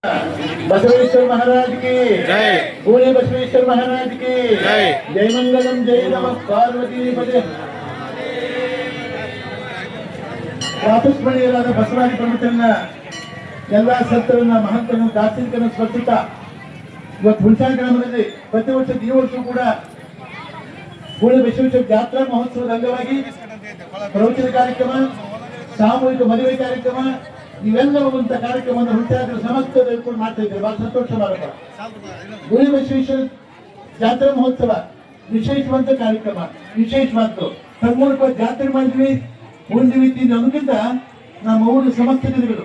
बसवेश्वर महाराज की जय। पूरे बसवेश्वर महाराज की जय। जय मंगलम जय नमः पार्वती पदे। ಪ್ರಾತಸ್ಮರಣೀಯರಾದ ಬಸವಾದಿ ಪ್ರಮುಖರನ್ನ ಎಲ್ಲ ಸಂತರನ್ನ ಮಹಂತರನ್ನ ದಾರ್ಶನಿಕರನ್ನ ಸ್ಮರಿಸುತ್ತಾ ಇವತ್ತು ಹುಣಸಾಳ ಗ್ರಾಮದಲ್ಲಿ ಪ್ರತಿ ವರ್ಷ ಈ ವರ್ಷವೂ ಕೂಡ ಕೂಡಲ ಬಸವೇಶ್ವರ ಜಾತ್ರಾ ಮಹೋತ್ಸವದ ಅಂಗವಾಗಿ ಪ್ರವಚನ ಕಾರ್ಯಕ್ರಮ, ಸಾಮೂಹಿಕ ಮದುವೆ ಕಾರ್ಯಕ್ರಮ ಇವೆಲ್ಲವಂತ ಕಾರ್ಯಕ್ರಮವನ್ನು ಹುಣಸಾಳ ಸಮಸ್ತ ಹೇಳ್ಕೊಂಡು ಮಾಡ್ತಾ ಇದ್ದಾರೆ. ಬಹಳ ಸಂತೋಷ ಮಾಡಬೇಕು. ಕೂಡಲ ಬಸವೇಶ್ವರ ಜಾತ್ರಾ ಮಹೋತ್ಸವ ವಿಶೇಷವಂತ ಕಾರ್ಯಕ್ರಮ, ವಿಶೇಷವಾದ್ದು ತನ್ಮೂಲಕ ಜಾತ್ರೆ ಮಾಡಿದ್ವಿ. ಒಂದು ರೀತಿಯಿಂದ ಅನ್ನೋಕ್ಕಿಂತ ನಮ್ಮ ಊರಿನ ಸಮಸ್ತ ಜನಗಳು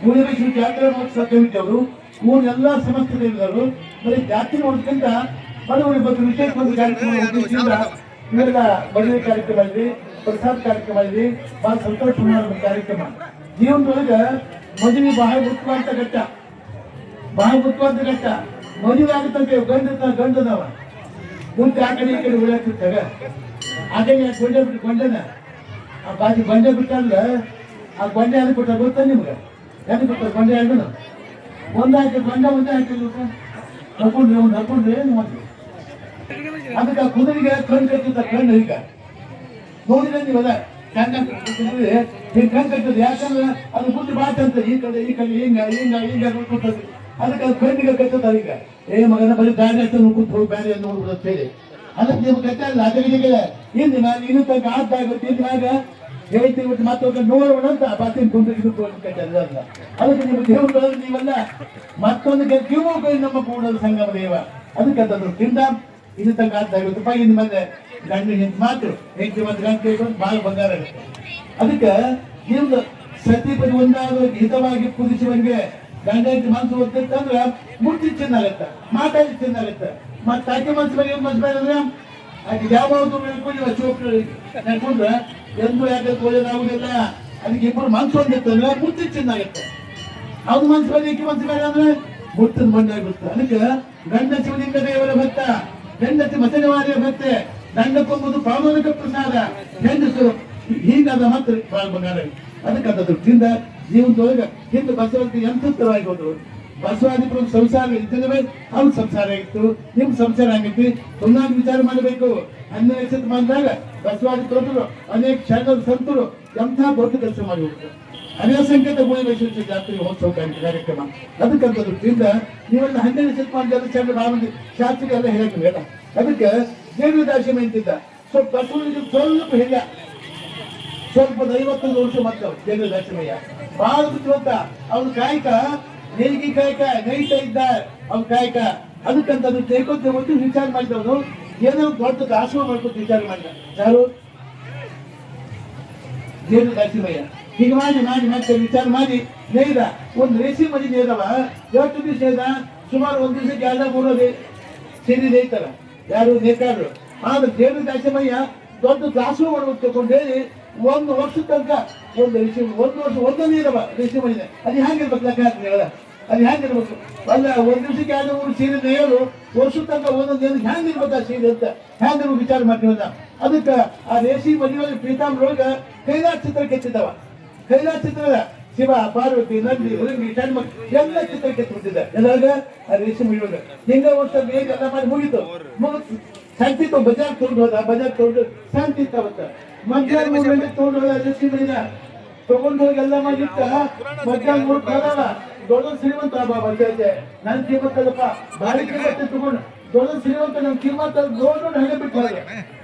ಕೂಡಲ ಬಸವೇಶ್ವರ ಜಾತ್ರಾ ಮಹೋತ್ಸವ ಕಮಿಟಿಯವರು ಊರಿನ ಎಲ್ಲ ಸಮಸ್ತ ಜನರು ಬರೀ ಜಾತ್ರೆ ನೋಡೋದಕ್ಕಿಂತ ಬಡವರ ಬಗ್ಗೆ ವಿಶೇಷವಾದ ಕಾರ್ಯಕ್ರಮ ಇವೆಲ್ಲ ಮದುವೆ ಕಾರ್ಯಕ್ರಮ ಇದೆ, ಪ್ರಸಾದ ಕಾರ್ಯಕ್ರಮ ಇದೆ. ಬಹಳ ಸಂತೋಷ ಮಾಡುವ ಕಾರ್ಯಕ್ರಮ. ಜೀವನದೊಳಗ ಮದುವೆ ಬಹಳ ಮುಖ್ಯವಾದ ಘಟ್ಟ, ಬಹಳ ಮುಖ್ಯವಾದ ಘಟ್ಟ. ಮದುವೆ ಆಗುತ್ತಂತೆ ಗಂಡದವ ಮುಂದೆ ಆ ಕಡೆ ಈ ಕಡೆ ಓಡಾಡ್ತಿರ್ತಾಗ ಅದೇ ಗೊಂಡನ ಆ ಬಾಜಿ ಗೊಂಡೆ ಬಿಟ್ಟಲ್ಲ. ಆ ಗೊಂಡೆ ಯಾರು ಕೊಟ್ಟ ಗೊತ್ತಾ ನಿಮ್ಗೆ? ಯಾರು ಕೊಟ್ಟಾರ ಗೊಂಡೆ ಯಾರು? ಒಂದೇ ಹಾಕಿ ಗೊಂಡೆ ಒಂದೇ ಹಾಕಿಲ್ಲ ನಡ್ಕೊಂಡ್ರೆ ಅದಕ್ಕೆ ಆ ಕುದುರೆಗೆ ಕಣ್ಣು ಕಟ್ಟಿದ್ದ ಕಣ್ಣು ಈಗ ನೋಡಿದ್ರೆ ನೀವಲ್ಲ ಕಣ್ಣು ಕಟ್ಟದ. ಯಾಕಂದ್ರೆ ಅದು ಬುದ್ಧಿ ಬಾತಂತ ಈ ಕಡೆ ಹಿಂಗ ನೋಡ್ಕೊತದೆ. ಅದಕ್ಕೆ ಅದು ಕಣ್ಣಿಗೆ ಕಟ್ಟದ. ಈಗ ಮಗನ ಬರೀ ದಾರಿ ಹಚ್ಚ ಕೂತ್ ಹೋಗಿ ಬೇರೆ ನೋಡ್ಬೋದು ಅಂತ ಹೇಳಿ ಅದಕ್ಕೆ ನಿಮ್ಗೆ ಕಟ್ಟಲ್ಲ. ಅದಕ್ಕೆ ಹಿಂದಿನ ಇನ್ನು ತನಕ ಆದಾಗುತ್ತೆ. ಇದ್ರಾಗ ಹೇಳ್ತೀವಿ ಬಿಟ್ಟು ಮತ್ತೊಬ್ಬ ನೋಡೋಣ ಅಂತ ಬಾತಿನ ಕುಂದು ಕಟ್ಟಲ್ಲ. ಅದಕ್ಕೆ ನಿಮ್ಮ ದೇವರು ನೀವೆಲ್ಲ ಮತ್ತೊಂದು ಕಿವು ನಮ್ಮ ಕೂಡಲ ಸಂಗಮ ದೇವ ಅದಕ್ಕೆ ಅಂತಂದ್ರು ತಿಂದ ಇನ್ನು ತನಕ ಆದಾಗುತ್ತೆ. ಇನ್ನು ಮತ್ತೆ ಗಂಡು ಹೆಂಗೆ ಮಾತು ಹೆಂಗೆ ಮತ್ತೆ ಗಂಟೆ ಭಾಳ ಬಂಗಾರ ಆಗುತ್ತೆ. ಅದಕ್ಕೆ ನಿಮ್ದು ಸತಿಪತಿ ಒಂದಾದ ಹಿತವಾಗಿ ಕುದಿಸುವಂಗೆ ಗಂಡ ಹೆಂಡತಿ ಮನಸ್ಸು ಓದ್ತಿತ್ತಂದ್ರೆ ಮುಟ್ಟಿ ಚೆನ್ನಾಗತ್ತೆ, ಮಾತಾಡಿ ಚೆನ್ನಾಗತ್ತೆ. ಮತ್ತೆ ಆಕೆ ಮನಸ್ಸು ಬೇರೆ ಅಂದ್ರೆ ಆಕೆ ಯಾವುದು ನಡ್ಕೊಂಡ್ರೆ ಎಂದು ಯಾಕೆ ಒಳ್ಳೇದಾಗುದಿಲ್ಲ. ಅದಕ್ಕೆ ಇಬ್ಬರು ಮನಸ್ಸು ಹೊಂದಿತ್ತಂದ್ರೆ ಮುಟ್ಟಿ ಚೆನ್ನಾಗತ್ತೆ. ಅವ್ರ ಮನಸ್ಸು ಬೇರೆ ಈಕೆ ಮನಸ್ಸು ಬೇರೆ ಅಂದ್ರೆ ಮುಟ್ಟಿದ ಮಣ್ಣಾಗುತ್ತೆ. ಅದಕ್ಕೆ ಗಂಡ ಶಿವಲಿಂಗ ದೇವರ ಭಕ್ತ, ಹೆಂಡತಿ ಮಸನವಾರಿಯ ಭಕ್ತೆ, ದಂಡಕ್ಕೊಂಬುದು ಪ್ರಾಮಾಣಿಕ ಪ್ರಸಾದ, ಹೆಂಡಸರು ಹೀಗಾದ ಮಾತ್ರ ಬಾಳ ಬಂಗಾರ. ಅದಕ್ಕೆ ದೃಷ್ಟಿಯಿಂದ ಜೀವನದೊಳಗೆ ಹಿಂದೆ ಬಸವಂತ ಯಂತ್ರವಾಗಿ ಹೋದ್ರು. ಬಸವಾದಿಪುರ ಸಂಸಾರ ಇದ್ದರೆ ಅವ್ರ ಸಂಸಾರ ಆಗಿತ್ತು, ನಿಮ್ ಸಂಸಾರ ಆಗೈತಿ. ಸುಮ್ಮನಾಗಿ ವಿಚಾರ ಮಾಡಬೇಕು. 12ನೇ ಶತಮಾನದಾಗ ಬಸವಾದಿಪುರರು ಅನೇಕ ಶರಣರು ಸಂತರು ಎಂಥ ದೊಡ್ಡ ಕೆಲಸ ಮಾಡಿ ಹೋಗ್ತಾರೆ. ಅನೇಕ ಸಂಖ್ಯೆತ ಕೂಡಲ ಬಸವೇಶ್ವರ ಜಾತ್ರೆ ಮಹೋತ್ಸವ ಕಾರ್ಯಕ್ರಮ. ಅದಕ್ಕಂತ ದೃಷ್ಟಿಯಿಂದ ನೀವೆಲ್ಲ 12ನೇ ಶತಮಾನದ ಶರಣ ಭಾವನೆ ಶಾಸ್ತ್ರಿ ಎಲ್ಲ ಹೇಳಕ್ಕಿಲ್ಲ. ಅದಕ್ಕೆ ದೇವಿ ದಾಶಿಮ ಅಂತಿದ್ದ ಸ್ವಲ್ಪ ಬಸವನಿಗೆ ಸ್ವಲ್ಪ ಹೇಳ ಸ್ವಲ್ಪ 51 ವರ್ಷ ಮಕ್ಕಳು ದೇವಿ ದಾಶಿಮಯ್ಯ ಬಹಳ ಬುದ್ಧಿವಂತ. ಅವ್ನ ಕಾಯಕ ನೇಗಿ ಕಾಯಕ ನೈತ ಇದ್ದ ಅವ್ನ ಕಾಯಕ. ಅದಕ್ಕಂತ ಅದು ತೇಕೋತ ಒಂದು ವಿಚಾರ ಮಾಡಿದವನು ಏನೋ ದೊಡ್ಡ ಆಶ್ರಮ ಮಾಡ್ಕೊತ ವಿಚಾರ ಮಾಡಿದ ಯಾರು? ದೇವಿ ದಾಶಿಮಯ್ಯ. ಹೀಗೆ ಮಾಡಿ ಮಾಡಿ ಮತ್ತೆ ವಿಚಾರ ಮಾಡಿ ನೇಯ್ದ ಒಂದು ರೇಸಿ ಮದಿ ನೇದವ. ಎಷ್ಟು ದಿವಸ ನೇದ? ಸುಮಾರು ಒಂದು ದಿವಸಕ್ಕೆ 2-3 ಸೇರಿ ನೇಯ್ತಾರ ಯಾರು ನೇಕಾರರು. ಆದ್ರೆ ದೇವಿ ದಾಶಿಮಯ್ಯ ದೊಡ್ಡ ದಾಸೋಹ ಮಾಡ್ಬೇಕು ತಗೊಂಡೇಳಿ 1 ವರ್ಷ ತನಕ ಒಂದು ಋಷಿ 1 ವರ್ಷ ಒಂದೊಂದು ಇರವ ಋಷಿ ಮನೆ. ಅದು ಹ್ಯಾಂಗಿರ್ಬೇಕು ಲೆಕ್ಕ ಹಾಕ್ತೀವಲ್ಲ, ಅದು ಹ್ಯಾಂಗಿರ್ಬೇಕು? ಅಲ್ಲ 1 ದಿವಸಕ್ಕೆ 2-3 ಸೀರೆ ನೇಯರು ವರ್ಷ ತನಕ ಒಂದೊಂದು ಏನು ಹ್ಯಾಂಗಿರ್ಬೇಕು ಆ ಸೀರೆ ಅಂತ ಹ್ಯಾಂಗಿರ್ಬೇಕು ವಿಚಾರ ಮಾಡ್ತೀವಲ್ಲ. ಅದಕ್ಕೆ ಆ ರೇಷಿ ಮದುವೆ ಪೀತಾಂಬರೊಳಗ ಕೈಲಾಸ ಚಿತ್ರ ಕೆತ್ತಿದ್ದವ. ಕೈಲಾಸ ಚಿತ್ರದ ಶಿವ, ಪಾರ್ವತಿ, ನಂದಿ, ಹುಡುಗಿ, ಸಣ್ಣ ಎಲ್ಲ ಚಿತ್ರ ಕೆತ್ತಿಬಿಟ್ಟಿದ್ದ ಎಲ್ಲಾಗ ಆ ರೇಷಿ ಮದುವೆ. ಹಿಂಗ ವರ್ಷ ಬೇಗ ಎಲ್ಲ ಮಾಡಿ ಮುಗಿತು. ಶಾಂತಿತ್ತು ಬಜಾರ್ ತೊಗೊಂಡು ಹೋದ. ಬಜಾರ್ ತೊಗೊಂಡು ಶಾಂತಿ ಇತ್ತವತ್ತ ಮಧ್ಯಾಹ್ನ 3 ಗಂಟೆ ತೊಗೊಂಡು ಹೋದ. ಋಷಿ ಮೈದ ತಗೊಂಡು ಹೋಗಿ ಎಲ್ಲ ಮಾಡಿತ್ತ. ಮಧ್ಯಾಹ್ನ 3 ಕಾಲವ ದೊಡ್ಡ ಶ್ರೀಮಂತ ಬಂದೈತೆ. ನನ್ ಶ್ರೀಮಂತಲ್ಲಪ್ಪ ಭಾರಿ ಕಿಮ್ಮತ್ತೆ ತಗೊಂಡು ದೊಡ್ಡ ಶ್ರೀಮಂತ ನಮ್ ಕಿಮ್ಮತ್ತ ನೋಡ್ಕೊಂಡು ಹಂಗೆ ಬಿಟ್ಟು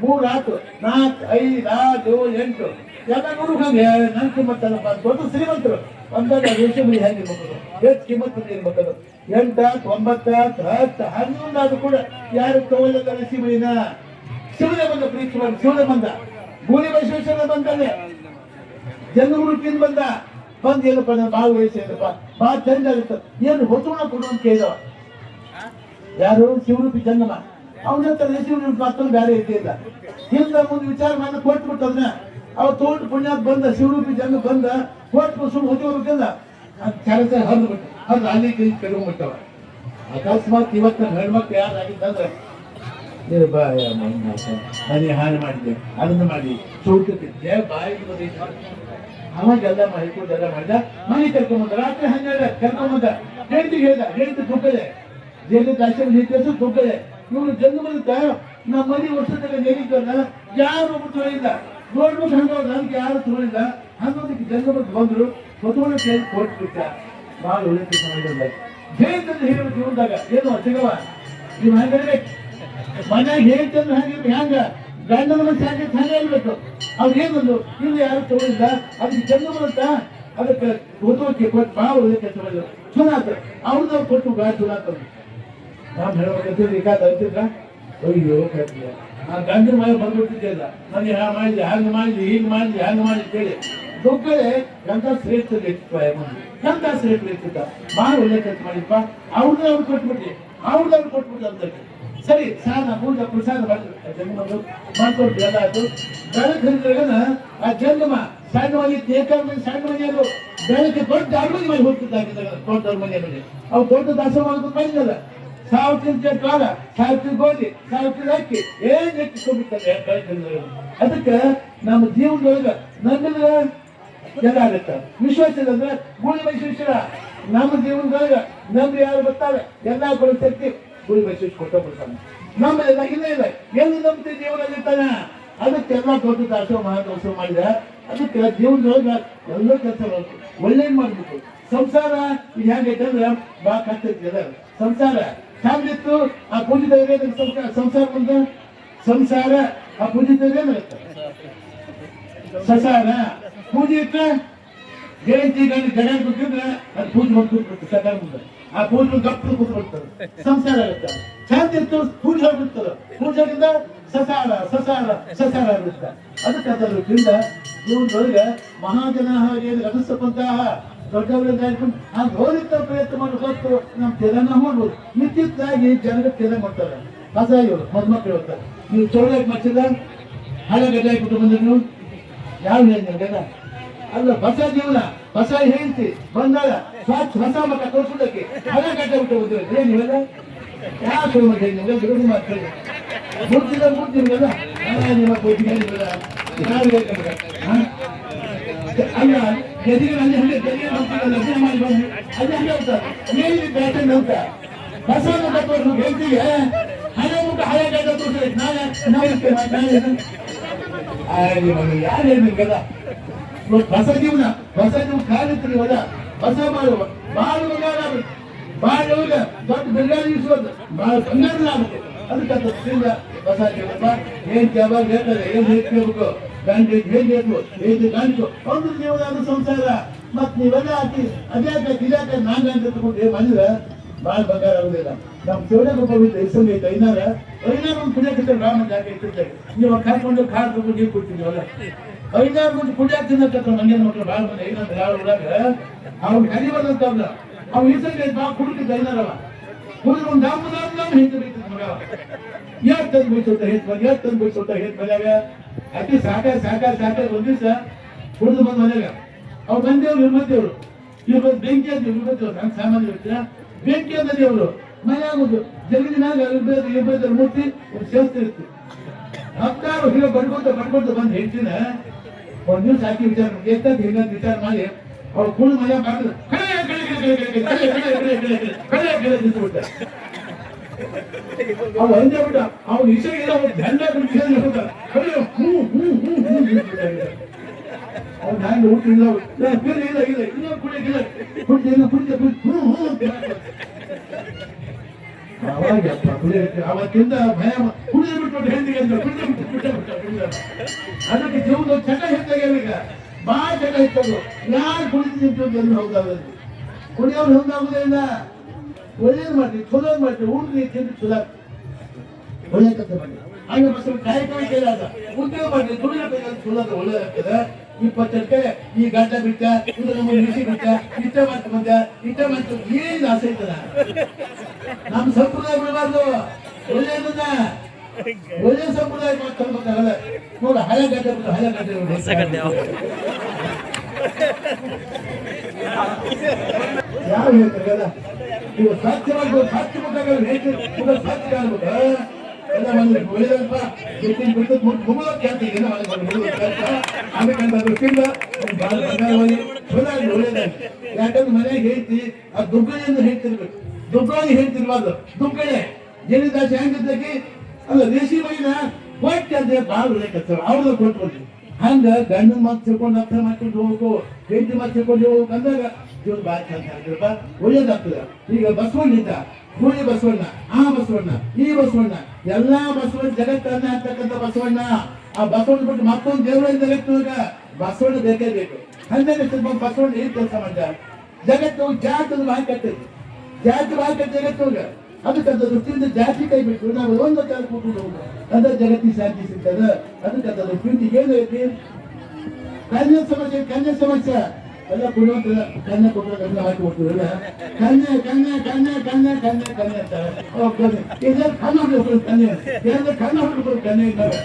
3 ಆತು 4, 5, 6, 7, 8 ಎಲ್ಲ ನೋಡು ಹಂಗೆ ನನ್ ಕಿಮ್ಮತ್ತಲ್ಲಪ್ಪ ದೊಡ್ಡ ಶ್ರೀಮಂತರು ಅಂದಾಗ ರೇಷಿ ಮೈ ಹೇಗಿರ್ಬೇಕು? ಎಷ್ಟು ಕಿಮ್ಮತ್ತು ಇರ್ಬೇಕದು? 8, 9, 10, 11 ಆದ್ರೂ ಕೂಡ ಯಾರು ತಗೊಳ್ಳಲ್ಲ ಋಷಿ ಮೈನ. ಶಿವನೇ ಬಂದ ಪ್ರೀತಿ ಮಾಡಿ ಶಿವನೇ ಬಂದ. ಕೂಡಲ ಬಸವೇಶ್ವರ ಬಂದಾನೆ, ಜನ್ಮಗುರುಕಿಂದ ಬಂದ ಏನಪ್ಪ ನಾನು ಭಾಳ ವಯಸ್ಸೇನಪ್ಪ ಭಾಳ ಚಂದ ಆಗುತ್ತೆ ಏನು ಹೊಸಣ ಕೊಡು ಅಂತ ಕೇಳಿದವ. ಯಾರು? ಶಿವರೂಪಿ ಜಂಗಮ. ಅವನಂತ ಶಿವರೂಪಿ ಮತ್ತೊಂದು ಬೇರೆ ಇದ್ದಿಲ್ಲ. ಹಿಂದ ಮುಂದೆ ವಿಚಾರ ಮಾಡಿ ಕೊಟ್ಬಿಟ್ಟದ್ನ ಅವ ತೋಟ ಪುಣ್ಯಾತ್ ಬಂದ. ಶಿವರೂಪಿ ಜಂಗ ಬಂದ ಕೊಟ್ಟು ಸುಮ್ಮನೆ ಹೊತ್ತೋಗ್ಬೇಕಲ್ಲ ಅದು ಕೆಲಸ ಹರಿದು ಬಿಟ್ಟು ಅದು ಅಲ್ಲಿ ಕೈ ಕಡಿಮೆ ಬಿಟ್ಟವ. ಅಕಸ್ಮಾತ್ ಇವತ್ತು ನನ್ನ ಹೆಣ್ಮಕ್ಳು ಯಾರಾಗಿದ್ದಂದ್ರೆ ಬಾಯ ಮನೆ ಹಾಳು ಮಾಡಿದೆ ಅದನ್ನು ಮಾಡಿ ಚೌಕತ್ತಿದ್ದೆ ಬಾಯಿಗೆ ಬರೀತ ಅವಾಗೆಲ್ಲ ಮೈಕೋದೆಲ್ಲ ಮಾಡಿದ ಮನೆ ಕರ್ಕೊಂಬಂದ ರಾತ್ರಿ 12 ಕರ್ಕೊಂಬಂದ ಹೆಂಡತಿಗೆ ಹೇಳ್ದ ಹೆಂಡತಿ ದುಃಖದೆ ಜೈಲು ಕಾಶ್ಮೀರ ನಿಂತು ದುಃಖದೆ ಇವ್ರು ಜನ್ಮ ಬಂತ ನಮ್ಮ ಮನೆ ವರ್ಷದಾಗ ನೆನೀತಲ್ಲ ಯಾರು ತೊಳಿಲ್ಲ ನೋಡ್ಬಿಟ್ಟು ಹಂಗವ್ರು ನನ್ಗೆ ಯಾರು ತೊಳಿಲ್ಲ ಹಂಗೋದಕ್ಕೆ ಜನ್ಮ ಬಂದು ಬಂದ್ರು ಹೊತ್ಕೊಂಡು ಕೇಳಿ ಕೊಟ್ಬಿಟ್ಟ ಭಾಳ ಒಳ್ಳೆ ಕೆಲಸ ಮಾಡಿಲ್ಲ ಹೇಳ್ತಂದು ಹೇಳೋ ಜೀವನದಾಗ ಏನು ಸಿಗವ ನೀವು ಹಂಗಿರ್ಬೇಕು ಮನ್ಯಾಗ ಹೇಳ್ತಂದ್ರೆ ಹಂಗಿರ್ಬೇಕು ಹ್ಯಾಂಗ ಗಂಡನ ಮನಸ್ಸು ಹಂಗೆ ಇರ್ಬೇಕು ಅವ್ರು ಏನಂದ್ರು ಇಲ್ಲಿ ಯಾರು ತಗೊಂಡಿಲ್ಲ ಅದಕ್ಕೆ ಜನ್ಮ ಬಂತ ಅದಕ್ಕೆ ಓದೋಕೆ ಕೊಟ್ಟು ಭಾಳ ಒಳ್ಳೆ ಕೆಲಸ ಮಾಡಿದ್ರು ಚಲೋ ಆತ ಅವ್ರದ್ದು ಕೊಟ್ಟು ಭಾಳ ಚಲೋ ಆತ ನಾವು ಹೇಳ್ಬೇಕಂತಿದ್ರಿ ಕಾದ ಅಂತಿದ್ರ ಅಯ್ಯೋ ಕಟ್ಟಿಲ್ಲ ಆ ಗಂಡನ ಮನೆ ಬಂದ್ಬಿಡ್ತಿದ್ದೆ ಇಲ್ಲ ನನಗೆ ಮಾಡಿದೆ ಹಂಗೆ ಮಾಡಿದ್ವಿ ಹೀಗೆ ಮಾಡಿದ್ವಿ ಹಂಗೆ ಮಾಡಿದ್ ಕೇಳಿ ದುಃಖಳೆ ಗಂಧ ಶ್ರೇಷ್ಠ ಗಂಧ ಶ್ರೇಷ್ಠ ಇರ್ತಿದ್ದ ಭಾಳ ಒಳ್ಳೆ ಕೆಲಸ ಮಾಡಿಪ್ಪ ಅವ್ರದ್ದು ಅವ್ರು ಕೊಟ್ಬಿಟ್ಟಿ ಅವ್ರದ್ದು ಕೊಟ್ಬಿಟ್ಟು ಅಂತಕ್ಕೆ ಸರಿ ಸಾಲ ಪೂಜಾ ಪ್ರಸಾದ ಜನ್ಮ ಮಾಡ್ಕೊಡ್ತೀವಿ ಎಲ್ಲ ಆಯ್ತು ಬೆಳಕು ಹರಿದ್ರಾಗನ ಆ ಜಂಗಮ ಸಣ್ಣ ಮನೆ ಸಣ್ಣ ಮನೆಯದು ಬೆಳಗ್ಗೆ ದೊಡ್ಡ ಅರಮನೆ ಮನೆ ಹೋಗ್ತಿದ್ದಾಗ ದೊಡ್ಡ ಅರಮನೆಯಲ್ಲಿ ಅವು ದೊಡ್ಡ ದಾಸ ಮಾಡ್ಕೊಂಡು ಬಂದಿಲ್ಲ 1000 ಕಾಲ 1000 ಗೋಧಿ 1000 ಅಕ್ಕಿ ಏನ್ ಹೆಚ್ಚಿಸ್ಕೊಂಡ್ಬಿಡ್ತಾರೆ ಅದಕ್ಕೆ ನಮ್ಮ ಜೀವನದೊಳಗ ನಂಬಿದ್ರೆ ಎಲ್ಲ ಆಗತ್ತ ವಿಶ್ವಾಸ ಅಂದ್ರೆ ಗುಳಿ ಬೈಶ್ವರ ನಮ್ಮ ಜೀವನದೊಳಗ ನಂಬಿ ಯಾರು ಬರ್ತಾರೆ ಎಲ್ಲಾ ಕೊಡ್ತೈತಿ ಗುಳಿ ಬೈಶ್ವರ ಕೊಟ್ಟ ಬಿಡ್ತಾನೆ ನಮ್ಮದೆಲ್ಲ ಇಲ್ಲ ಎಲ್ಲಿ ನಂಬಿಕೆ ಜೀವನದಲ್ಲಿರ್ತಾನ ಅದಕ್ಕೆಲ್ಲ ದೊಡ್ಡ ದಾಸೋ ಮಹಾದೋಸ ಮಾಡಿದ ಅದಕ್ಕೆ ಜೀವನದೊಳಗ ಎಲ್ಲ ಕೆಲಸ ಒಳ್ಳೇದ್ ಮಾಡ್ಬೇಕು ಸಂಸಾರ ಇದು ಹೆಂಗೈತೆ ಅಂದ್ರೆ ಬಾ ಕಷ್ಟ ಸಂಸಾರ ಹ್ಯಾಂಗಿತ್ತು ಆ ಪೂಜಿತವ್ರೆ ಸಂಸಾರ ಮುಂದೆ ಸಂಸಾರ ಆ ಪೂಜಿತವ್ರೆ ಸಸಾರ ಪೂಜೆ ಇಟ್ರೆ ಜಯಂತಿ ಗಂಡು ಗಡ ಕೂತಿದ್ರೆ ಅದು ಪೂಜೆ ಬಂದು ಕೂತ್ಬಿಡ್ತು ಸಕಾರ ಮುಂದೆ ಆ ಪೂಜೆ ಗಪ್ಪು ಕೂತ್ಬಿಡ್ತಾರೆ ಸಂಸಾರ ಆಗುತ್ತೆ ಶಾಂತಿ ಇತ್ತು ಪೂಜೆ ಹೋಗ್ಬಿಡ್ತದೆ ಪೂಜೆಗಿಂದ ಸಸಾರ ಸಸಾರ ಸಸಾರ ಆಗುತ್ತೆ ಅದಕ್ಕೆ ಅದರಿಂದ ಇವರೊಳಗೆ ಮಹಾಜನ ರಮಸಪ್ಪಂತಹ ದೊಡ್ಡವರಿಂದ ಆ ಗೌರವಿತ ಪ್ರಯತ್ನ ಮಾಡಿ ಹೊತ್ತು ನಮ್ಮ ತೆಲಂಗ ಮಾಡ್ಬೋದು ನಿತ್ಯದಾಗಿ ಜನರಿಗೆ ತೆಲಂಗ ಮಾಡ್ತಾರೆ ಹೊಸ ಇವರು ಮದ್ಮಕ್ಳು ಇರ್ತಾರೆ ನೀವು ಚೌಡಾಗಿ ಮಚ್ಚಿದ ಹಳೆ ಗಡ್ಡೆ ಹಾಕ್ಬಿಟ್ಟು ಬಂದಿದ್ರು ಯಾವ ಹೇಳಿದ ಅಲ್ಲ ಹೊಸ ಜೀವನ ಹೊಸ ಹೇಳ್ತಿ ಬಂದಾಗ ಹೊಸ ಮಕ್ಕ ತೋರ್ಸೋದಕ್ಕೆ ಹಳೆ ಗಡ್ಡೆ ಬಿಟ್ಟು ಬಂದಿರೋದು ಏನ್ ನೀವೆಲ್ಲ ಯಾವ ಶುರು ಮಾಡಿ ನಿಮ್ಗೆ ಬಿಡುಗಡೆ ಮಾಡ್ತೀವಿ ಮೂರ್ತಿನಿಗೆಲ್ಲ ನಿಮ್ಮ ಹೇಳಿಲ್ಲ ಅಲ್ಲ ಎದಿಗೆ ಅಲ್ಲಿ ಹಂಗೆ ಲಗ್ನ ಮಾಡಿ ಬಂದು ಅಲ್ಲಿ ಹಂಗೆ ಹೋಗ್ತಾರೆ ಏನಿದೆ ಪ್ಯಾಟರ್ನ್ ಅಂತ ಹೊಸ ಮುಖ ತೋರಿಸು ಹೇಳ್ತೀವಿ ಹಳೆ ಮುಖ ಹಳೆ ಗಡ್ಡೆ ತೋರಿಸಿ ಯಾರು ಹೇಳ್ಬೇಕಲ್ಲ ಹೊಸ ಜೀವನ ಕಾಲಿತ್ತು ನೀವಲ್ಲ ಹೊಸ ಮಾಡುವ ಬಾಳ ಬಾಳ ದೊಡ್ಡ ಬೆಂಗಾಳಿ ಇರಿಸೋದು ಬಾಳ ಬಂಗಾರ ಆಗುತ್ತೆ ಅದಕ್ಕೆ ಹೊಸ ಜೀವನ ಏನ್ ಯಾವಾಗ ಹೇಳ್ತಾರೆ ಏನ್ ಹೇಳ್ಬೇಕು ಗಂಡ ಹೇಗಿರ್ಬೇಕು ಹೇಗೆ ಗಂಟು ಒಂದು ಜೀವನ ಸಂಸಾರ ಮತ್ ನೀವೆಲ್ಲ ಹಾಕಿ ಅದ್ಯಾಕ ಇದ್ಯಾಕ ನಾಂಗ ಅಂತ ತಗೊಂಡು ಬಂದ್ರೆ ಬಾಳ ಬಂಗಾರ ಆಗುದಿಲ್ಲ ನಮ್ ಶಿವನಗೊಬ್ಬ ಹೆಸರು ಐತೆ ಐನಾರ ಒಂದು ಕುಡಿಯಕ್ಕೆ ರಾಮ ಜಾಗ ಇಟ್ಟಿದ್ದೆ ನೀವು ಕರ್ಕೊಂಡು ಕಾರ್ ತಗೊಂಡು ನೀರು ಕೊಡ್ತೀನಿ ಅಲ್ಲ ಐನಾರು ಮುಂದೆ ಕುಡಿಯಾಕ ತಿನ್ನಕ್ಕ ಮಂಡ್ಯದ ಮಕ್ಕಳು ಬಾಳ ಮಂದಿ ಐನಾರು ಯಾವ ಊರಾಗ ಅವ್ರು ಕರಿಬಾರ್ದಂತವ್ರ ಅವ್ರು ಹೆಸರಿಗೆ ಬಾ ಕುಡಿತಿದ್ದ ಐನಾರವ ಕುಡಿದು ಒಂದು ನಮ್ಮ ಹಿಂದೆ ಬೈತಿದ್ ಮಗ ಯಾಕೆ ತಂದು ಬೈಸೋತ ಹೇತ್ ಮನ್ಯಾಗ ಅತಿ ಸಾಕಾರ ಒಂದ್ ದಿವಸ ಕುಡಿದು ಬಂದ್ ಮನ್ಯಾಗ ಅವ್ರು ಬಂದೇವ್ರು ಇವ್ರು ಇವ್ರು ಬೆಂಕಿ ಅಂತ ಇವ್ರು ನಂಗೆ ಸಾಮಾನ್ಯ ಇರ್ತೀರ ಬೆಂಕಿ ಅಂತ ದೇವ್ರು ಮನೆಯಾಗುದು ಜಗದಿನಾಗ ಇಬ್ಬರ ಮೂರ್ತಿ ಒಂದು ಸೇವಸ್ತಿ ಇರ್ತಿ ಹತ್ತಾರು ಹೀಗೆ ಬಡ್ಕೊತ ಬಂದು ಹೇಳ್ತೀನ ಒಂದ್ ದಿವ್ಸ ಹಾಕಿ ವಿಚಾರ ಎತ್ತಂತ ಹಿಂಗಂತ ವಿಚಾರ ಮಾಡಿ ಅವ್ರು ಕುಳು ಮನೆ ಮಾಡಿದ್ರು ನಿಂತುಬಿಟ್ಟ ಅವ್ರು ಅಂದೇ ಬಿಟ್ಟ ಅವ್ನು ಇಸೆಗಿಲ್ಲ ಅವ್ರು ದಂಡ ಅವ್ನು ಹ್ಯಾಂಗ ಊಟ ಇಲ್ಲ ಇನ್ನೊಂದು ಕುಡಿಯಕ್ಕಿಲ್ಲ ಅವತ್ತಿಂದ ಭಯ ಕುಡಿದು ಬಿಟ್ಟು ಹೆಂಡಿಗೆ ಅದಕ್ಕೆ ಜೀವನ ಚಟ ಹೆಚ್ಚಾಗ್ಯಾವೀಗ ಬಾಳ ಚಟ ಹೆಚ್ಚಾಗು ಯಾರು ಕುಡಿದು ಹೌದಾಗಲ್ಲ ಕುಡಿಯೋರು ಹಂಗಾಗುದಿಲ್ಲ ಒಳ್ಳೇದು ಮಾಡ್ತೀವಿ ಚಲೋ ಮಾಡ್ತೀವಿ ಊಟ ತಿಂದು ಚಲೋ ಒಳ್ಳೆ ಕೆಲಸ ಮಾಡಿ ಹಂಗೆ ಬಸ್ ಕಾರ್ಯಕ್ರಮ ಕೇಳಾದ ಉದ್ಯೋಗ ಮಾಡ್ತೀವಿ ದುಡಿಯೋ ಚಲೋ ಒಳ್ಳೇದಾಗ್ತದೆ 20 ರೂಪಾಯಿ ಈ ಗಂಟ ಬಿಟ್ಟ ಮಿಸಿ ಬಿಟ್ಟ ಇಷ್ಟ ಮಾಡ್ತು ಏನ್ ಆಸೆ ಐತದ ನಮ್ಮ ಸಂಪ್ರದಾಯ ಬಿಡಬಾರ್ದು ಒಳ್ಳೇದನ್ನ ಒಳ್ಳೆ ಸಂಪ್ರದಾಯ ಮಾಡ್ಕೊಳ್ಬೇಕಾಗಲ್ಲ ನೋಡ ಹಳೆ ಗಂಟೆ ಬಿಟ್ಟು ಹಳೆ ಗಂಟೆ ಯಾವ ಹೇಳ್ತಾರಲ್ಲ ನೀವು ಸಾಧ್ಯ ಮಾಡ್ಬೋದು ಸಾಧ್ಯ ಮುಖಗಳು ಸಾಧ್ಯ ಆಗ್ಬೇಕು ಎಲ್ಲ ಬಂದ್ರೆ ಒಳ್ಳೆದಪ್ಪ ಎತ್ತಿನ ಬಿಟ್ಟು ಮುಗಿದ ಕೆಲಸ ಈಗ ಅದಕ್ಕಂತ ದೃಷ್ಟಿಯಿಂದ ಬಾಳ ಪ್ರಕಾರವಾಗಿ ಒಳ್ಳೆದಾಗಿ ಯಾಕಂದ್ರೆ ಮನೆಗೆ ಹೇಳ್ತಿ ಆ ದುಗ್ಗಳೆಯನ್ನು ಹೇಳ್ತಿರ್ಬೇಕು ದುಗ್ಗಾಗಿ ಹೇಳ್ತಿರ್ಬಾರ್ದು ದುಗ್ಗಳೆ ಜನಿದಾಸಿ ಹೆಂಗಿದ್ದಕ್ಕೆ ಅಲ್ಲ ದೇಶಿ ಮೈನ ಕೊಟ್ಟು ಅಂದ್ರೆ ಬಾಳ ಒಳ್ಳೆ ಕೆಲಸ ಅವ್ರದ್ದು ಕೊಟ್ಕೊಳ್ತೀವಿ ಹಂಗ ಗಂಡನ ಮಾತು ತಿಳ್ಕೊಂಡು ಅರ್ಥ ಮಾಡ್ಕೊಂಡು ಹೋಗ್ಬೇಕು ಹೆಂಡತಿ ಮಾತು ತಿಳ್ಕೊಂಡು ಹೋಗ್ಬೇಕು ಅಂದಾಗ ಇವ್ರು ಬಾಳ ಚಂದ ಆಗ್ತಿರಪ್ಪ ಒಳ್ಳೇದಾಗ್ತದ ಈಗ ಬಸವಣ್ಣ ಇದ್ದ ಗೂಳಿ ಬಸವಣ್ಣ ಆ ಬಸವಣ್ಣ ಈ ಬಸವಣ್ಣ ಎಲ್ಲಾ ಬಸವಣ್ಣ ಜಗತ್ತನ್ನ ಆಗ್ತಕ್ಕಂಥ ಬಸವಣ್ಣ ಆ ಬಸವಣ್ಣ ಬಿಟ್ಟು ಮತ್ತೊಂದು ದೇವರ ಜಗತ್ತಿನಾಗ ಬಸವಣ್ಣ ಬೇಕೇ ಬೇಕು ಹಂಗಾಗಿ ಬಸವಣ್ಣ ಏನ್ ಕೆಲಸ ಮಾಡಿದ ಜಗತ್ತು ಜಾತದ ಮಾರ್ಕಟ್ಟೈತಿ ಜಾತಿ ಮಾರ್ಕಟ್ಟೆ ಜಗತ್ತಿನಾಗ ಅದಕ್ಕಂತ ದೃಷ್ಟಿಯಿಂದ ಜಾತಿ ಕೈ ಬಿಟ್ಟು ನಾವು ಒಂದು ಕಾಲ ಕೂತ್ಕೊಂಡು ಹೋಗ ಅಂದ್ರೆ ಜಗತ್ತಿಗೆ ಶಾಂತಿ ಸಿಗ್ತದ ಅದಕ್ಕಂತ ದೃಷ್ಟಿಯಿಂದ ಏನೈತಿ ಕನ್ಯಾ ಸಮಸ್ಯೆ ಎಲ್ಲ ಕೊಡುವಂತ ಕನ್ಯಾ ಕೊಟ್ಟರೆ ಗಂಡ ಹಾಕಿ ಕೊಡ್ತೀವಲ್ಲ ಕನ್ಯೆ ಅಂತ ಕಣ್ಣು ಹೊಡ್ಬೇಕು ಕನ್ಯೆ ಕಣ್ಣು ಹೊಡ್ಬೇಕು ಕನ್ಯೆ ಇದ್ದಾರೆ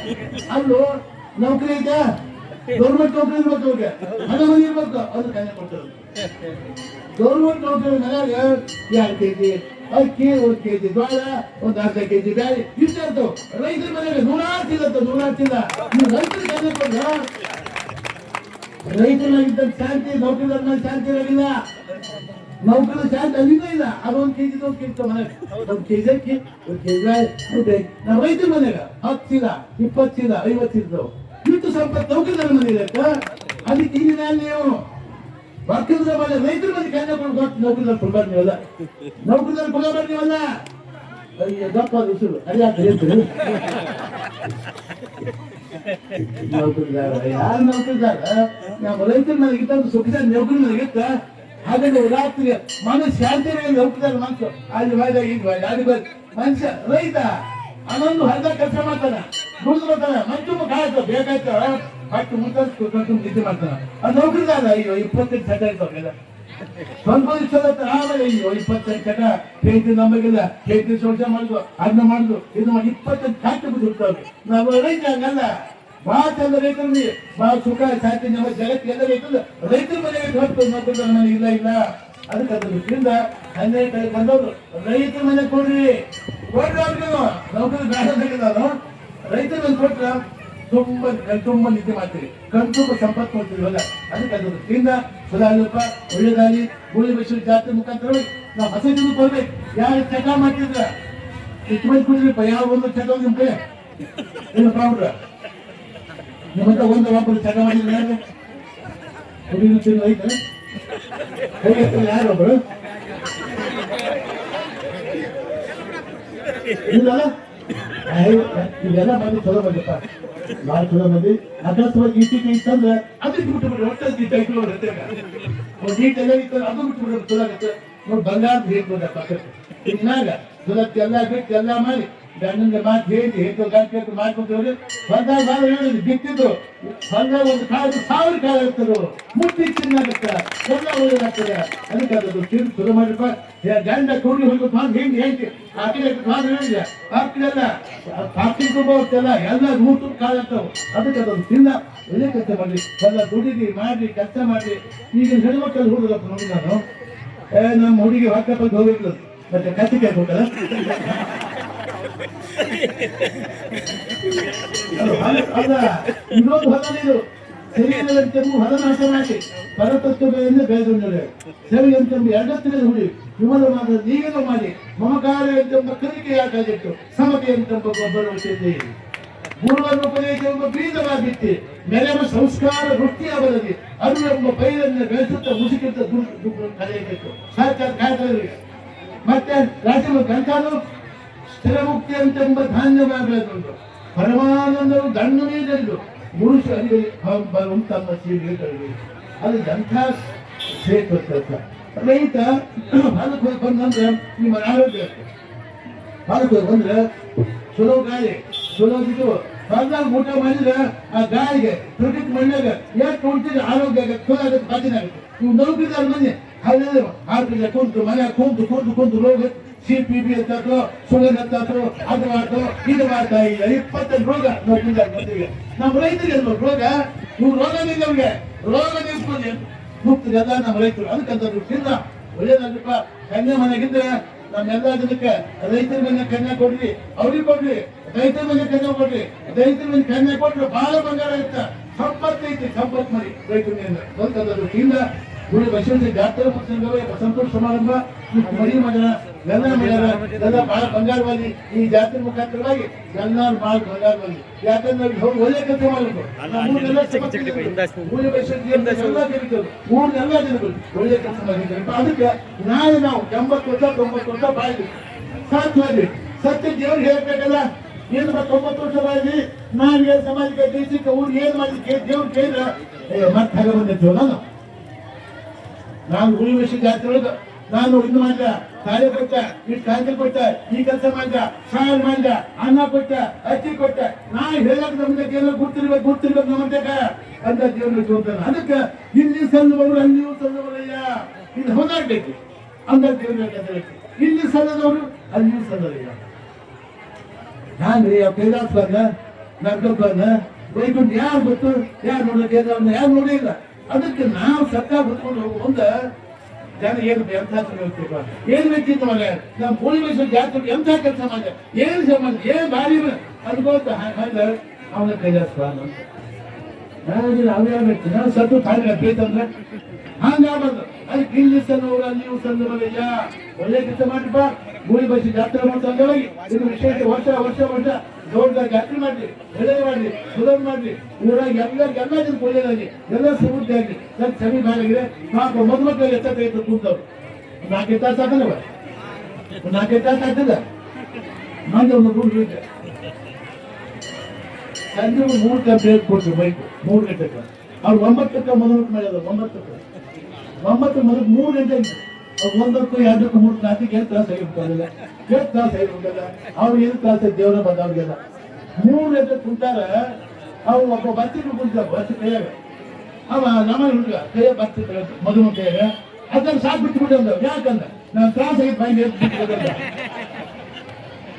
ಅಲ್ಲೂ ನೌಕರಿ ಐತೆ ಗೌರ್ಮೆಂಟ್ ನೌಕರಿ ಇರ್ಬೇಕು ಅವ್ರಿಗೆ ಹಣ ಮನೆ ಇರ್ಬೇಕು ಅದು ಕನ್ಯೆ ಕೊಡ್ತಾರೆ ಗೌರ್ಮೆಂಟ್ ನೌಕರಿ ಮನ್ಯಾಗ 2 ಕೆಜಿ ಅಕ್ಕಿ 1 ಕೆಜಿ ಜೋಳ ಒಂದು ಅರ್ಧ ಕೆಜಿ ಬ್ಯಾಳಿ ಇಷ್ಟ ಇರ್ತಾವ ರೈತರ ಮನೆಯಾಗ 100 ಚೀಲ ನೀವು ರೈತರಿಗೆ ಕನ್ಯೆ ಕೊಡ್ರ ರೈತನಾಗಿದ್ದ ಶಾಂತಿ ನೌಕರಿದಾರ ಮೇಲೆ ಶಾಂತಿ ಇರಲಿಲ್ಲ ನೌಕರಿ ಶಾಂತಿ ಅಲ್ಲಿಂದ ಇಲ್ಲ ಅದು 1 ಕೆಜಿ 1 ಕೆಜಿ ಮನೆಗೆ 1 ಕೆಜಿ ಅಕ್ಕಿ 1 ಕೆಜಿ ನಾವು ರೈತರ ಮನೆಯಾಗ 10 ಚೀಲ 20 ಚೀಲ 50 ಚೀಲ ಇಟ್ಟು ಸಂಪತ್ತು ನೌಕರಿದಾರ ಮನೆಗೆ ಅದಕ್ಕೆ ಈಗಿನ ನೀವು ಪಕ್ಕದ ಮನೆ ರೈತರ ಮನೆ ಕನ್ಯಾ ಕೊಟ್ಟು ನೌಕರಿದಾರ ಕೊಡ್ಬಾರ್ದು ನೀವಲ್ಲ ನೌಕರಿದಾರ ಕೊಡಬಾರ್ದು ನೀವಲ್ಲ ಗಪ್ಪ ಉಸಿರು ಅರಿಯಾಕ ಹೇಳ್ತೀರಿ ನೌಕರಿದಾರ ಯಾರು ನೌಕರಿದಾರ ನಮ್ಮ ರೈತರ ಮನೆಗಿತ್ತ ಸುಖದ ನೌಕರಿ ಮನೆಗಿತ್ತ ಹಾಗಾಗಿ ರಾತ್ರಿ ಮನಸ್ಸು ಶಾಂತಿ ನೌಕರಿದಾರ ಮನಸ್ಸು ಅಲ್ಲಿ ಬಾಯ್ದಾಗ ಇದು ಮನುಷ್ಯ ರೈತ ಅದೊಂದು ಹರಿದ ಕೆಲಸ ಮಾಡ್ತಾನ ದುಡ್ದು ಬರ್ತಾನ ಮಂಚು ಕಾಯ್ತ ಬೇಕಾಯ್ತ ಹಟ್ಟು ಮುಟ್ಟು ನಿದ್ದೆ ಮಾಡ್ತಾನ ಅದು ನೌಕರಿದಾರ ಅಯ್ಯೋ 25 ಚಟ ಇರ್ತಾವೆಲ್ಲ ಸ್ವಂತ ಆಮೇಲೆ ಅಯ್ಯೋ 25 ಚಟ ಹೇಳ್ತೀವಿ ನಮಗೆಲ್ಲ ಹೇಳ್ತೀವಿ ಶೋಷ ಮಾಡುದು ಅದನ್ನ ಮಾಡುದು ಇದು ಮಾಡಿ 25 ಕಾಟ ಬಿಟ್ಟಿರ್ತಾವೆ ನಾವು ರೈತ ಹಂಗಲ್ಲ ಬಹಳ ಚಂದ ರೈತರಲ್ಲಿ ಬಹಳ ಸುಖ ಶಾಂತಿ ನಮ್ಮ ಜಗತ್ತಿಗೆಲ್ಲ ರೈತರು ರೈತರ ಮನೆಗೆ ಹೊತ್ತು ನೌಕರಿದಾರ ಮನೆ ಇಲ್ಲ ಅದಕ್ಕೆ ಅದ್ರ ದೃಷ್ಟಿಯಿಂದ 12 ಬಂದವರು ರೈತರ ಮನೆ ಕೊಡ್ರಿ ಅವ್ರಿಗೆ ನೌಕರಿ ಬೇಡ ರೈತರ ಮನೆ ಕೊಟ್ರ ತುಂಬ ನಿದ್ದೆ ಮಾಡ್ತೀರಿ ಕಣ್ತುಂಬ ಸಂಪತ್ತು ಕೊಡ್ತೀವಲ್ಲ ಅದಕ್ಕೆ ಅದ್ರ ದೃಷ್ಟಿಯಿಂದ ಸುಧಾರಿಸಪ್ಪ ಒಳ್ಳೇದಾಗಿ ಗೂಳಿ ಬಸವ ಜಾತ್ರೆ ಮುಖಾಂತರ ನಾವು ಮಸೀದಿ ಕೊಡ್ಬೇಕು ಯಾರು ಚಟ ಮಾಡ್ತಿದ್ರ ಇಟ್ಕೊಂಡು ಕುಡಿದ್ರಿಪ್ಪ ಯಾವ ಒಂದು ಚಟ ನಿಮ್ ಕೈ ಏನಪ್ಪ ಅವ್ರ ನಿಮ್ಮಂತ ಒಬ್ಬರು ಚಟ ಮಾಡಿದ್ರೆ ಯಾರು ಕುಡಿದು ತಿನ್ನು ಐತೆ ಯಾರೊಬ್ಬರು ಇಲ್ಲಲ್ಲ ಇದೆಲ್ಲ ಮಂದಿ ಚಲೋ ಬಂದಿಪ್ಪ ಭಾಳ ಚಲೋ ಮಂದಿ ಅಕಸ್ಮಾತ್ ಈಟಿಕೆ ಇತ್ತಂದ್ರೆ ಅದಕ್ಕೆ ಬಿಟ್ಟುಬಿಡ್ರಿ ಒಟ್ಟಲ್ಲಿ ಟೈಟ್ಲು ಒಂದು ಈಟೆಲ್ಲ ಇತ್ತು ಅದು ಬಿಟ್ಟುಬಿಡ್ರಿ ಚಲೋ ಆಗುತ್ತೆ ನೋಡಿ ಬಂಗಾರ ಹೇಳ್ಬೋದ ಪಕ್ಕಕ್ಕೆ ಇನ್ನಾಗ ಸುಲತ್ ಎಲ್ಲ ಬಿಟ್ಟು ಎಲ್ಲ ಮಾಡಿ ಗಂಡನಿಗೆ ಮಾತು ಹೇಳಿ ಹೆಚ್ಚು ಗಂಟೆ ಮಾಡ್ಕೊಂಡ್ರಿ ಬಂದಾಗ ಬಾಳ ಹೇಳಿದ್ರಿ ಬಿತ್ತಿದ್ದು ಬಂದಾಗ ಒಂದು ಕಾಳು 1000 ಕಾಳು ಇರ್ತದೆ ಮುಟ್ಟಿ ಚಿನ್ನಾಗುತ್ತ ಎಲ್ಲ ಒಳ್ಳೇದಾಗ್ತದೆ ಅದಕ್ಕೆ ಅದು ತಿಂದು ಶುರು ಮಾಡಿಪ್ಪ ಗಂಡ ಕೂಡಿ ಹೋಗ್ಬೇಕು ಮಾಡಿ ಹೆಂಗೆ ಹೇಳ್ತಿ ಆ ಕಡೆ ಮಾಡಿ ಹೇಳಿದೆ ಆ ಕಡೆ ಎಲ್ಲ ಕಾಕ್ತಿರ್ಕೊಂಬ ಹೋಗ್ತಲ್ಲ ಎಲ್ಲ ಊಟ ಕಾಳು ಇರ್ತಾವ ಅದಕ್ಕೆ ಅದೊಂದು ತಿನ್ನ ಒಳ್ಳೆ ಕೆಲಸ ಮಾಡ್ರಿ ಎಲ್ಲ ದುಡಿದಿ ಮಾಡ್ರಿ ಕೆಲಸ ಮಾಡ್ರಿ ಈಗ ಹೆಣ್ಮಕ್ಕಳು ಹುಡುಗಪ್ಪ ನೋಡಿ ನಾನು ನಮ್ಮ ಹುಡುಗಿ ಹೊಕ್ಕಪ್ಪಲ್ಲಿ ಹೋಗಿರ್ಲಿಲ್ಲ ಮತ್ತೆ ಕತ್ತಿಗೆ ಹೋಗಲ್ಲ ಅಲ್ಲ ಇನ್ನೊಂದು ಹೊಲ ನೀರು ಸರಿಯಂತೆಂಬು ಹೊಲ ನಾಶ ಮಾಡಿ ಪರತತ್ವಗಳಿಂದ ಬೆಳೆದೊಂದರೆ ಸರಿಯಂತೆಂಬು ಎರಡತ್ತಿನ ಹುಡಿ ವಿಮಲ ಮಾತ್ರ ನೀಗೇನೋ ಮಾಡಿ ಮಮಕಾರ ಎಂತೆಂಬ ಕಲಿಕೆ ಯಾಕಾಗಿತ್ತು ಸಮತೆ ಎಂತೆಂಬ ಗೊಬ್ಬರ ವಿಷಯದಲ್ಲಿ ಗುರುವನ್ನು ಉಪದೇಶ ಎಂಬ ಬೀಜವಾಗಿತ್ತಿ ಮೆರೆವ ಸಂಸ್ಕಾರ ವೃತ್ತಿಯ ಬರಲಿ ಅದು ಎಂಬ ಬೈಲನ್ನು ಬೆಳೆಸುತ್ತಾ ಮುಸುಕಿತ್ತ ಕಲಿಯಬೇಕು ಸರ್ಕಾರ ಕಾಯ್ದವರಿಗೆ ಮತ್ತೆ ರಾಜ್ಯದ ಗ್ರಂಥಾನು ಸ್ಥಿರ ಮುಕ್ತಿ ಅಂತೆಂಬ ಧಾನ್ಯವಾಗಲುಂಟು ಪರಮಾನಂದವು ದಂಡು ನೀಡಲು ಪುರುಷ ತಮ್ಮ ಸೀರೆಗಳು ಅದು ಎಂಥ ಶ್ರೇಷ್ಠ ರೈತ ಹೊಲಕ್ಕೆ ಹೋಗಿ ಬಂದಂದ್ರೆ ನಿಮ್ಮ ಆರೋಗ್ಯ ಹೊಲಕ್ಕೆ ಹೋಗಿ ಬಂದ್ರೆ ಚಲೋ ಗಾಳಿ ಚಲೋ ಇದು ಹೊಲದಾಗ ಊಟ ಮಾಡಿದ್ರೆ ಆ ಗಾಳಿಗೆ ಪ್ರಕೃತಿ ಮಣ್ಣಾಗ ಎಷ್ಟು ಉಂಟಿದ್ರೆ ಆರೋಗ್ಯ ಚಲೋ ಆಗುತ್ತೆ ಬಾಜಿನ ಆಗುತ್ತೆ ನೀವು ನೌಕರಿದಾರ ಮನೆ ಹಾಗೆ ಆರೋಗ್ಯ ಕುಂತು ಮನೆ ಕುಂತು ರೋಗ CPB ಅಂತಾದ್ರು ಶುಗರ್ ಅಂತಾದ್ರು ಅದು ಮಾಡ್ತು ಇದು ಮಾಡ್ತಾ ಇಲ್ಲ 25 ರೋಗ ನೌಕರಿದಾರ ಬಂದಿವೆ ನಮ್ಮ ರೈತರಿಗೆ ರೋಗ ಇವ್ರು ರೋಗ ನಿಲ್ಲವ್ಗೆ ರೋಗ ನಿಲ್ಸ್ಕೊಂಡು ಮುಕ್ತಿಗೆ ಅದ ನಮ್ಮ ರೈತರು ಅದಕ್ಕಂತ ತಿಂದ ಒಳ್ಳೇದಲ್ಲಪ್ಪ ಕನ್ಯಾ ಮನೆಗಿದ್ರೆ ನಮ್ಮೆಲ್ಲ ಜನಕ್ಕೆ ರೈತರ ಮನೆ ಕನ್ಯಾ ಕೊಡ್ರಿ, ಅವ್ರಿಗೆ ಕೊಡ್ರಿ, ರೈತರ ಮನೆ ಕನ್ಯಾ ಕೊಡ್ರಿ. ರೈತರ ಮನೆ ಕನ್ಯಾ ಕೊಟ್ರೆ ಬಹಳ ಬಂಗಾರ ಇತ್ತ, ಸಂಪತ್ತೈತಿ, ಸಂಪತ್ ಮರಿ ರೈತರ ಮನೆಯಿಂದ ಬಂತದ್ದು. ಇಲ್ಲ ಗುಡಿ ಬಸವೇಶ್ವರ ಜಾತ್ರೆ ಮುಗಿಸಿದ್ರೆ ಸಂತೋಷ ಸಮಾರಂಭ ಮರಿ ಮಗನ ಎಲ್ಲ ಮಾಡ್ಯಾರ, ಎಲ್ಲ ಬಹಳ ಬಂಗಾರವಾಗಿ ಈ ಜಾತ್ರೆ ಮುಖಾಂತರವಾಗಿ ಎಲ್ಲಾರು ಬಹಳ ಬಂಗಾರವಾಗಿ. ಯಾಕಂದ್ರೆ ಒಳ್ಳೆ ಕೆಲಸ ಮಾಡಬೇಕು. ಗುಡಿ ಬಸವೇಶ್ವರ ಎಲ್ಲ ಜನರು ಊರಿನೆಲ್ಲ ಜನಗಳು ಒಳ್ಳೆ ಕೆಲಸ ಮಾಡಿದ್ದಾರೆ. ಅದಕ್ಕೆ ನಾಳೆ ನಾವು 80 ವರ್ಷ 90 ವರ್ಷ ಬಾಳಿ ಸಾಧ್ಯ ಸತ್ಯ ದೇವ್ರು ಹೇಳ್ಬೇಕಲ್ಲ. ಏನು 90 ವರ್ಷ ಬಾಳಿ ನಾವಿಗೆ ಸಮಾಜಕ್ಕೆ ದೇಶಕ್ಕೆ ಊರು ಏನ್ ಮಾಡಿ ದೇವ್ರು ಕೇಳಿದ್ರೆ ಮತ್ತೆ ಹಾಗೆ ಬಂದಿರ್ತೀವ. ನಾನು ಗುಡಿ ಬಸವೇಶ್ವರ ಜಾತ್ರೆ ಒಳಗೆ ನಾನು ಇದು ಮಾಡಿದ, ತಾಳೆ ಕೊಟ್ಟ, ಇಷ್ಟು ಕಾಂತಿ ಕೊಟ್ಟ, ಈ ಕೆಲಸ ಮಾಡಿದ, ಸಾಲ ಮಾಡಿದ, ಅನ್ನ ಕೊಟ್ಟ, ಅಕ್ಕಿ ಕೊಟ್ಟ, ನಾ ಹೇಳಕ್ ನಮ್ಗೆ ಎಲ್ಲ ಗುರ್ತಿರ್ಬೇಕು ನಮ್ಮಂತ ಅಂತ ದೇವ್ರಿಗೆ ತೋರ್ತಾನೆ. ಅದಕ್ಕೆ ಇಲ್ಲಿ ಸಲ್ಲುವವರು ಅಲ್ಲಿಯೂ ಸಲ್ಲುವರಯ್ಯ, ಇದು ಹೊಂದಾಡ್ಬೇಕು ಅಂತ ದೇವ್ರು ಹೇಳ್ತಾರೆ. ಇಲ್ಲಿ ಸಲ್ಲದವರು ಅಲ್ಲಿಯೂ ಸಲ್ಲದಯ್ಯ. ನಾನ್ರಿ ಆ ಕೈಲಾಸವಾಗ ನರ್ಗಪ್ಪನ ವೈಕುಂಠ ಯಾರು ಗೊತ್ತು, ಯಾರು ನೋಡೋಕೆ ಯಾರು ನೋಡಿಲ್ಲ. ಅದಕ್ಕೆ ನಾವು ಸತ್ತ ಹೊತ್ಕೊಂಡು ಹೋಗುವ ಮುಂದೆ ಜನ ಏನು ಎಂಥ ಏನ್ ಬೇಕಿತ್ತು ಮಗ ನಮ್ಮ ಗುಡಿ ಬಸವೇಶ್ವರ ಜಾತ್ರೆ ಎಂಥ ಕೆಲಸ ಮಾಡ, ಏನ್ ಸಮಾಜ ಏನ್ ಭಾರಿ ಅನ್ಕೋತ ಅವನ ಕೈಲಾಸ ಅಂತ ಅವ್ಯಾಗಬೇಕು. ನಾವು ಸತ್ತು ತಾಯಿಗೆ ಬೇಕಂದ್ರೆ ಹಂಗಾಗ್ಬಾರ್ದು. ಅದಕ್ಕೆ ಇಲ್ಲಿ ಸಲ್ಲೋರು ಅಲ್ಲಿಯೂ ಸಲ್ಲೋರಯ್ಯ. ಒಳ್ಳೆ ಕೆಲಸ ಮಾಡಿಪ್ಪ. ಗುಡಿ ಬಸವೇಶ್ವರ ಜಾತ್ರೆ ಮಾಡ್ತಾರೆ. ಇದು ವಿಶೇಷ ವರ್ಷ ವರ್ಷ ವರ್ಷ ದೊಡ್ಡ ಜಾತ್ರೆ ಮಾಡ್ಲಿ, ಒಳ್ಳೇದು ಮಾಡ್ಲಿ, ಸುಲಭ ಮಾಡ್ಲಿ. ಊರಾಗ ಎಲ್ಲ ಜನಕ್ಕೆ ಒಳ್ಳೇದಾಗಿ, ಎಲ್ಲ ಸಮೃದ್ಧಿ ಆಗಲಿ. ಸ್ವಲ್ಪ ಸರಿ ಬಾಳಾಗಿದೆ. ಪಾಪ ಮದುಮಕ್ಕಳಿಗೆ ಎತ್ತ ತೆಗೆದು ಕೂತವ್ರು 4 ತಾಸು ಹಾಕಲ್ವ, 4 ತಾಸು ಆಗ್ತದ. ಮಂದಿ ಒಂದು ರೂಢ ಸಂಜೆ 3 ಗಂಟೆ ಕೊಟ್ಟರು ಬೈಕ್ 3 ಗಂಟೆಗೆ. ಅವ್ರು 9ಕ್ಕೆ ಮದುಮಕ್ಕೆ ಮಾಡ್ಯಾರ. 9 ಮೊದಲು 3 ಗಂಟೆ 1ಕ್ಕೂ 2ಕ್ಕೂ 3 4ಕ್ಕೆ ಏನು ತ್ರಾಸ ಆಗಿರ್ತಾರಲ್ಲ, ಎಷ್ಟು ತ್ರಾಸ ಆಗಿರ್ಬೇಕಲ್ಲ. ಅವ್ರಿಗೆ ಏನು ತ್ರಾಸ ದೇವರ ಬಂದವ್ರಿಗೆಲ್ಲ 3 ಗಂಟೆ ಕುಂತಾರ. ಅವ್ರು ಒಬ್ಬ ಬರ್ತಿದ್ರು ಕುಂತ ಬಸ್ ಕೈಯಾಗ, ಅವ ನಮ್ಮ ಹುಡುಗ ಕೈಯ ಬರ್ತಿದ್ರು ಮದುಮ ಕೈಯಾಗ. ಅದನ್ನ ಸಾಕು ಬಿಟ್ಟು ಅಂದವ್. ಯಾಕಂದ್ರೆ ನಾನು ತ್ರಾಸ ಆಗಿ ಬಾಯಿ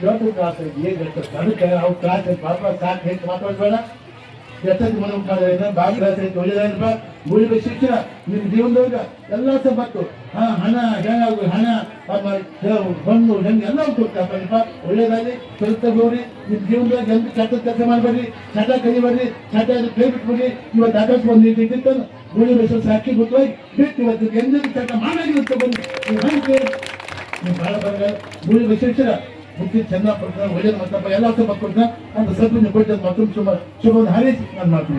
ಇವತ್ತು ತ್ರಾಸ ಆಗಿ ಏನ್ ಇರ್ತದೆ. ಅದಕ್ಕೆ ಅವ್ರು ತ್ರಾಸ ಆಗಿ ಪಾಪ ಸಾಕು ಹೆಚ್ಚು ಮಾತಾಡ್ಬೇಡ. ಎಷ್ಟೊಂದು ಮದುವೆ ಮಾಡಿದ್ರೆ ಬಾಯಿ ತ್ರಾಸ ಆಯ್ತು ಒಳ್ಳೇದಾಯ್ತಪ್ಪ. ಗುಡಿ ಬಸವೇಶ್ವರ ನಿಮ್ ಜೀವನದೊಳಗ ಎಲ್ಲ ಸಬ್ಬತ್ತು ಹಣ ಹೆಂಗಾಗ ಹಣ ಬಂದು ಹೆಂಗೆ ಎಲ್ಲ ಕೊಡ್ತಾರಪ್ಪ. ಒಳ್ಳೇದಾಗಿ ಸ್ವಲ್ಪ ಹೋಗ್ರಿ. ನಿಮ್ ಜೀವನದಾಗ ಎಂತ ಚಟ ಕೆಲಸ ಮಾಡ್ಬೇಡ್ರಿ, ಚಟ ಕಲಿಬೇಡ್ರಿ, ಚಟ ಕೈ ಬಿಟ್ಬಿಡ್ರಿ. ಇವತ್ತು ಆಕಾಶ ಒಂದು ಇಟ್ಟಿತ್ತು ಗುಡಿ ಬಸವೇಶ್ವರ ಸಾಕ್ಷಿ ಬಿಟ್ಟು ಬಿಟ್ಟು ಇವತ್ತು ಎಂದಿನ ಚಟ ಮಾಡಾಗಿರುತ್ತೆ. ಬಂದು ನೀವು ಬಹಳ ಬರ ಗುಡಿ ಬಸವೇಶ್ವರ ಬುದ್ಧಿ ಚೆನ್ನಾಗಿ ಕೊಡ್ತಾರೆ, ಒಳ್ಳೇದು ಮಾಡ್ತಪ್ಪ, ಎಲ್ಲ ಸಬ್ಬ ಕೊಡ್ತಾರೆ ಅಂತ ಸ್ವಲ್ಪ ಕೊಡ್ತಾರೆ. ಮತ್ತೊಂದು ಶುಭ ಹಾರೈಸಿ ನಾನು ಮಾತು